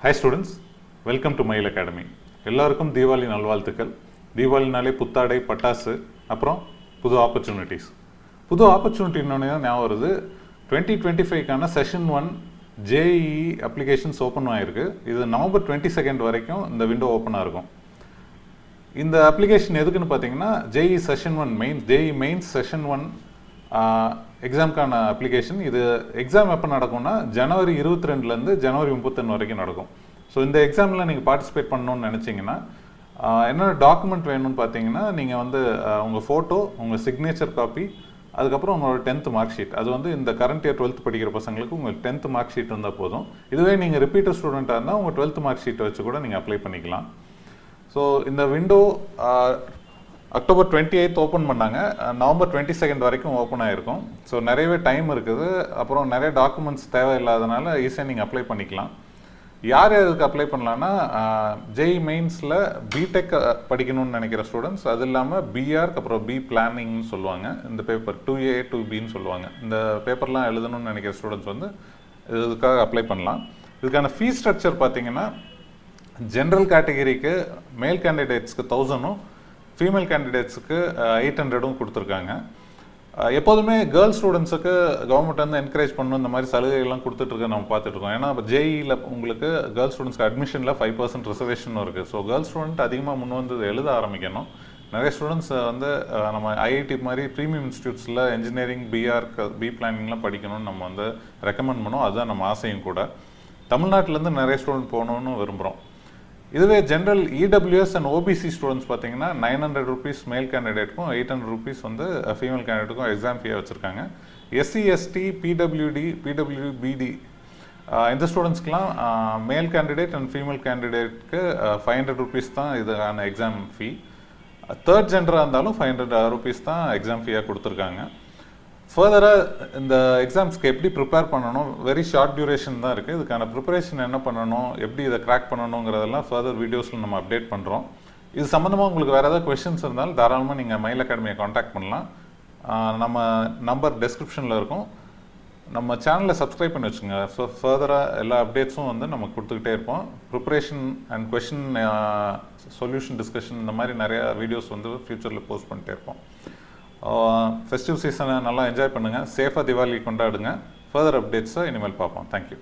Hi students, welcome to Mail Academy. எல்லாருக்கும் தீபாவளி நல்வாழ்த்துக்கள். தீபாவளினாலே புத்தாடை, பட்டாசு, அப்புறம் புது ஆப்பர்ச்சுனிட்டிஸ். புது ஆப்பர்ச்சுனிட்டினோடனே தான் ஞாபகம் வருது. 2025க்கான Session-1 JEE அப்ளிகேஷன்ஸ் ஓப்பன் ஆகிருக்கு. இது நவம்பர் 22 வரைக்கும் இந்த விண்டோ ஓப்பனாக இருக்கும். இந்த அப்ளிகேஷன் எதுக்குன்னு பார்த்தீங்கன்னா JEE Session-1 Main, JEE Main Session-1 எக்ஸாமுக்கான அப்ளிகேஷன். இது எக்ஸாம் எப்போ நடக்கும்னா ஜனவரி 22லேருந்து ஜனவரி 31 வரைக்கும் நடக்கும். ஸோ இந்த எக்ஸாமில் நீங்கள் பார்ட்டிசிபேட் பண்ணணும்னு நினச்சிங்கன்னா என்னென்ன டாக்குமெண்ட் வேணும்னு பார்த்தீங்கன்னா நீங்கள் உங்கள் ஃபோட்டோ, உங்கள் சிக்னேச்சர் காப்பி, அதுக்கப்புறம் உங்களோட 10th மார்க் ஷீட். அது இந்த கரண்ட் இயர் 12th படிக்கிற பசங்களுக்கு உங்கள் 10th மார்க் ஷீட் இருந்தால் போதும். இதுவே நீங்கள் ரிப்பீட்டர் ஸ்டூடெண்ட்டாக இருந்தால் உங்கள் 12th மார்க் ஷீட்டை வச்சு கூட நீங்கள் அப்ளை பண்ணிக்கலாம். ஸோ இந்த விண்டோ அக்டோபர் 28 ஓப்பன் பண்ணாங்க, நவம்பர் 22 வரைக்கும் ஓப்பன் ஆகிருக்கும். ஸோ நிறையவே டைம் இருக்குது. அப்புறம் நிறைய டாக்குமெண்ட்ஸ் தேவையில்லாதனால ஈஸியாக நீங்கள் அப்ளை பண்ணிக்கலாம். யார் யாருக்கு அப்ளை பண்ணலான்னா JEE மெயின்ஸில் பிடெக் படிக்கணும்னு நினைக்கிற ஸ்டூடெண்ட்ஸ், அது இல்லாமல் பிஆர்க் அப்புறம் பி பிளானிங்னு சொல்லுவாங்க. இந்த பேப்பர் 2A 2Bன்னு சொல்லுவாங்க. இந்த பேப்பர்லாம் எழுதணும்னு நினைக்கிற ஸ்டூடெண்ட்ஸ் இதுக்காக அப்ளை பண்ணலாம். இதுக்கான ஃபீஸ் ஸ்ட்ரக்சர் பார்த்தீங்கன்னா ஜென்ரல் கேட்டகரிக்கு மேல் கேண்டிடேட்ஸ்க்கு 1000ம் ஃபீமேல் கேண்டிடேட்ஸுக்கு 800ம் கொடுத்துருக்காங்க. எப்போதுமே கேர்ள்ஸ் ஸ்டூடெண்ட்ஸுக்கு கவர்மெண்ட் என்கரேஜ் பண்ணணும், இந்த மாதிரி சலுகைகள்லாம் கொடுத்துட்ருக்க நம்ம பார்த்துட்ருக்கோம். ஏன்னா இப்போ JEEயில் உங்களுக்கு கேர்ள்ஸ் ஸ்டூடெண்ட்ஸ்க்கு அட்மிஷனில் 5% ரிசர்வேஷனும் இருக்குது. ஸோ கேர்ள்ஸ் ஸ்டூடெண்ட் அதிகமாக முன் எழுத ஆரம்பிக்கணும். நிறைய ஸ்டூடெண்ட்ஸ் நம்ம IIT மாதிரி ப்ரீமியம் இன்ஸ்டியூட்ஸில் இன்ஜினியரிங், பி பிளானிங்லாம் படிக்கணும்னு நம்ம ரெக்கமெண்ட் பண்ணோம். அதுதான் நம்ம ஆசையும் கூட. தமிழ்நாட்டிலேருந்து நிறைய ஸ்டூடெண்ட் போகணுன்னு விரும்புகிறோம். இதுவே general EWS and OBC students பார்த்தீங்கன்னா 900 rupees மேல் கேண்டிடேட்டுக்கும் 800 rupees ஃபீமேல் கேண்டிடேட்டுக்கும் எக்ஸாம் ஃபீயாக வச்சுருக்காங்க. SC ST PWD PWBD இந்த ஸ்டூடெண்ட்ஸ்க்கெலாம் மேல் கேண்டிடேட் அண்ட் ஃபீமேல் கேண்டிடேட்க்கு 500 rupees தான் இதுக்கான எக்ஸாம் ஃபீ. தேர்ட் ஜெண்டராக இருந்தாலும் 500 rupees தான் எக்ஸாம் ஃபீயாக கொடுத்துருக்காங்க. ஃபர்தராக இந்த எக்ஸாம்ஸ்க்கு எப்படி ப்ரிப்பேர் பண்ணணும், வெரி ஷார்ட் டியூரேஷன் தான் இருக்குது. இதுக்கான ப்ரிப்பரேஷன் என்ன பண்ணணும், எப்படி இதை கிராக் பண்ணணுங்கிறதெல்லாம் ஃபர்தர் வீடியோஸில் நம்ம அப்டேட் பண்ணுறோம். இது சம்மந்தமாக உங்களுக்கு வேறு ஏதாவது கொஷின்ஸ் இருந்தாலும் தாராளமாக நீங்கள் மெயில் அகாடமியை காண்டாக்ட் பண்ணலாம். நம்ம நம்பர் டெஸ்கிரிப்ஷனில் இருக்கும். நம்ம சேனலை சப்ஸ்கிரைப் பண்ணி வச்சுங்க. ஸோ ஃபர்தராக எல்லா அப்டேட்ஸும் நம்ம கொடுத்துக்கிட்டே இருப்போம். Preparation and question solution discussion இந்த மாதிரி நிறையா வீடியோஸ் ஃப்யூச்சரில் போஸ்ட் பண்ணிட்டே இருப்போம். ஃபெஸ்டிவ் சீசனை நல்லா என்ஜாய் பண்ணுங்கள். சேஃபாக தீபாவளி கொண்டாடுங்க. ஃபர்தர் அப்டேட்ஸை இனிமேல் பார்ப்போம். தேங்க்யூ.